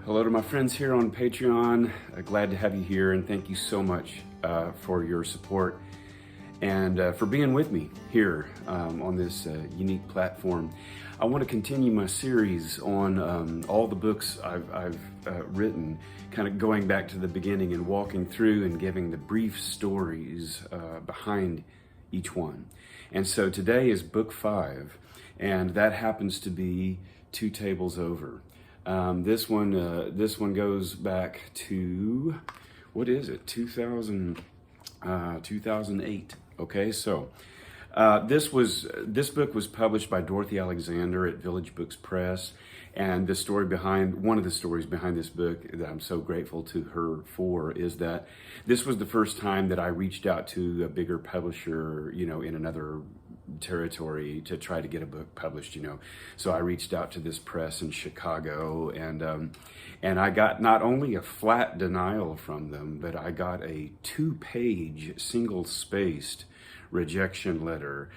Hello to my friends here on Patreon. Glad to have you here, and thank you so much for your support and for being with me here on this unique platform. I want to continue my series on all the books I've written, kind of going back to the beginning and walking through and giving the brief stories behind each one. And so today is book 5, and that happens to be Two Tables Over. This one goes back to, what is it? 2008. Okay, so this book was published by Dorothy Alexander at Village Books Press, and one of the stories behind this book that I'm so grateful to her for is that this was the first time that I reached out to a bigger publisher, in another territory to try to get a book published, So I reached out to this press in Chicago, and I got not only a flat denial from them, but I got a 2-page, single-spaced rejection letter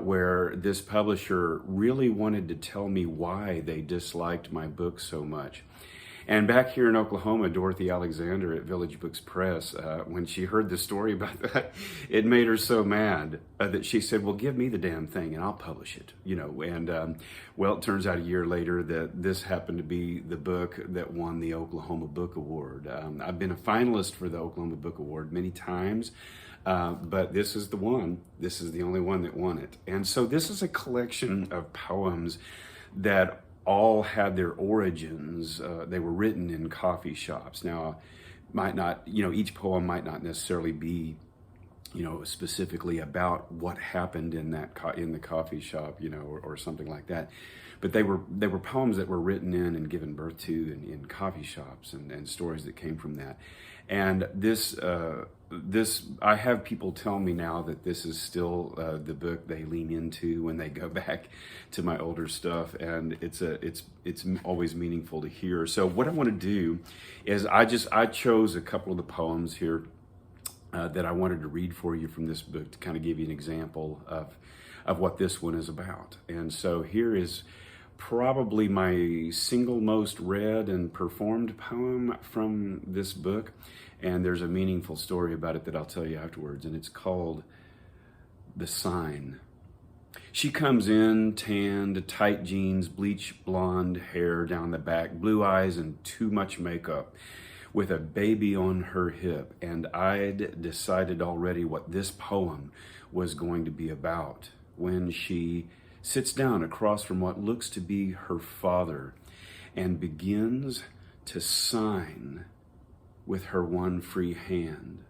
where this publisher really wanted to tell me why they disliked my book so much. And back here in Oklahoma, Dorothy Alexander at Village Books Press, when she heard the story about that, it made her so mad that she said, well, give me the damn thing and I'll publish it, And well, it turns out a year later that this happened to be the book that won the Oklahoma Book Award. I've been a finalist for the Oklahoma Book Award many times, but this is the one. This is the only one that won it. And so this is a collection of poems that all had their origins. They were written in coffee shops. Now, might not, each poem might not necessarily be, specifically about what happened in the coffee shop, or something like that. But they were poems that were written in and given birth to in coffee shops and stories that came from that. And this I have people tell me now that this is still the book they lean into when they go back to my older stuff, and it's always meaningful to hear. So what I want to do is I chose a couple of the poems here that I wanted to read for you from this book to kind of give you an example of what this one is about. And so here is probably my single most read and performed poem from this book, and there's a meaningful story about it that I'll tell you afterwards, and it's called The Sign. She comes in, tanned, tight jeans, bleach blonde hair down the back, blue eyes and too much makeup, with a baby on her hip, and I'd decided already what this poem was going to be about when she sits down across from what looks to be her father and begins to sign with her one free hand.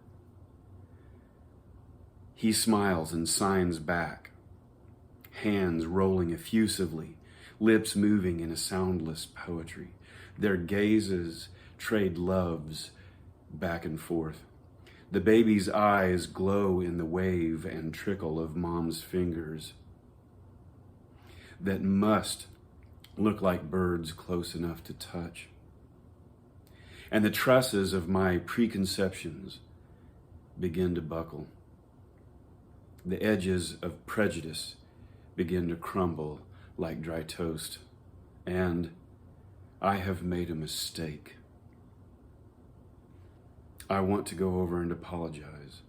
He smiles and signs back, hands rolling effusively, lips moving in a soundless poetry. Their gazes trade loves back and forth. The baby's eyes glow in the wave and trickle of mom's fingers that must look like birds close enough to touch. And the trusses of my preconceptions begin to buckle. The edges of prejudice begin to crumble like dry toast. And I have made a mistake. I want to go over and apologize,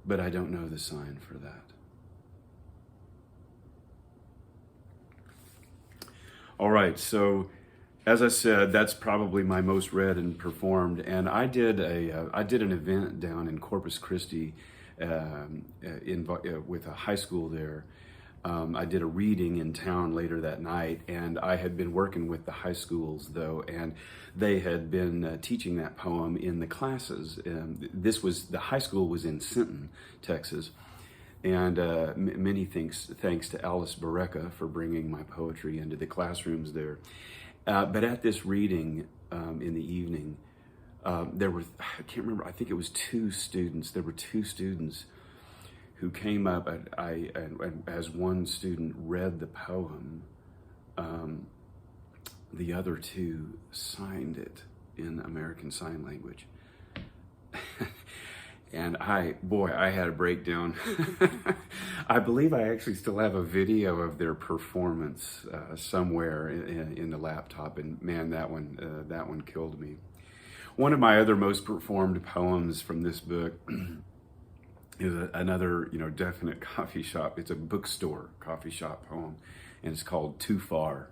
but I don't know the sign for that. All right, so as I said, that's probably my most read and performed, and I did an event down in Corpus Christi with a high school there. I did a reading in town later that night, and I had been working with the high schools though, and they had been teaching that poem in the classes. The high school was in Sinton, Texas. And many thanks to Alice Barreca for bringing my poetry into the classrooms there. But at this reading in the evening, there were, I can't remember, I think it was 2 students. There were 2 students who came up, and as one student read the poem, the other 2 signed it in American Sign Language. And I had a breakdown. I believe I actually still have a video of their performance somewhere in the laptop, and man, that one killed me. One of my other most performed poems from this book is another, definite coffee shop. It's a bookstore coffee shop poem, and it's called Too Far.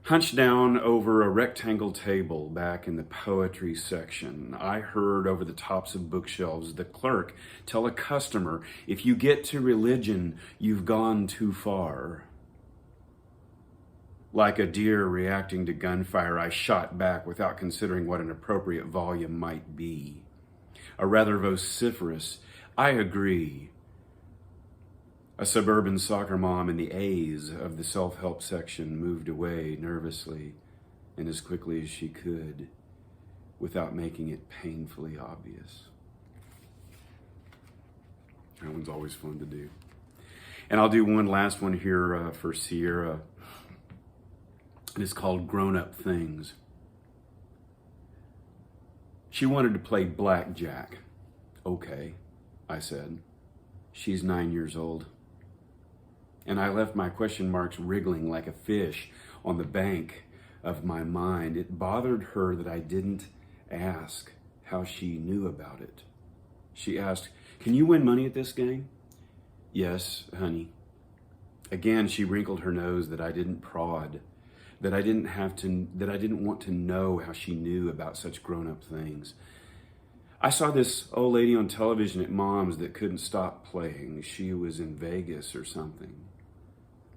Hunched down over a rectangle table back in the poetry section, I heard over the tops of bookshelves the clerk tell a customer, "If you get to religion, you've gone too far." Like a deer reacting to gunfire, I shot back without considering what an appropriate volume might be. A rather vociferous, "I agree." A suburban soccer mom in the A's of the self-help section moved away nervously and as quickly as she could without making it painfully obvious. That one's always fun to do. And I'll do one last one here for Sierra. And it's called Grown Up Things. She wanted to play blackjack. Okay, I said. She's 9 years old. And I left my question marks wriggling like a fish on the bank of my mind. It bothered her that I didn't ask how she knew about it. She asked, "Can you win money at this game?" "Yes, honey." Again, she wrinkled her nose that I didn't prod, that I didn't want to know how she knew about such grown-up things. I saw this old lady on television at Mom's that couldn't stop playing. She was in Vegas or something.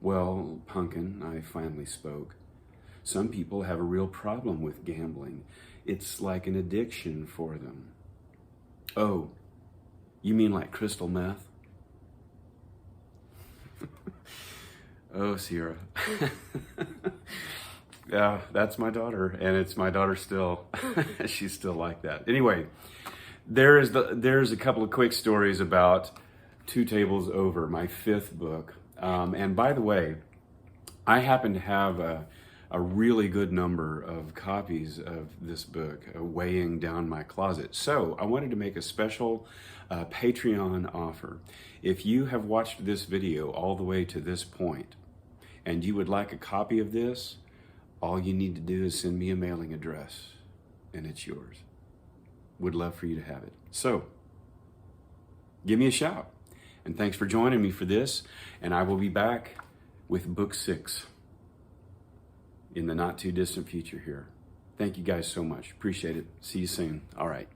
"Well, Pumpkin," I finally spoke, "some people have a real problem with gambling. It's like an addiction for them." "Oh, you mean like crystal meth?" Oh, Sierra. Yeah, that's my daughter, and it's my daughter still. She's still like that. Anyway, there's a couple of quick stories about Two Tables Over, my fifth book. And by the way, I happen to have a really good number of copies of this book weighing down my closet. So I wanted to make a special Patreon offer. If you have watched this video all the way to this point and you would like a copy of this, all you need to do is send me a mailing address and it's yours. Would love for you to have it. So give me a shout. And thanks for joining me for this. And I will be back with book 6 in the not too distant future here. Thank you guys so much. Appreciate it. See you soon. All right.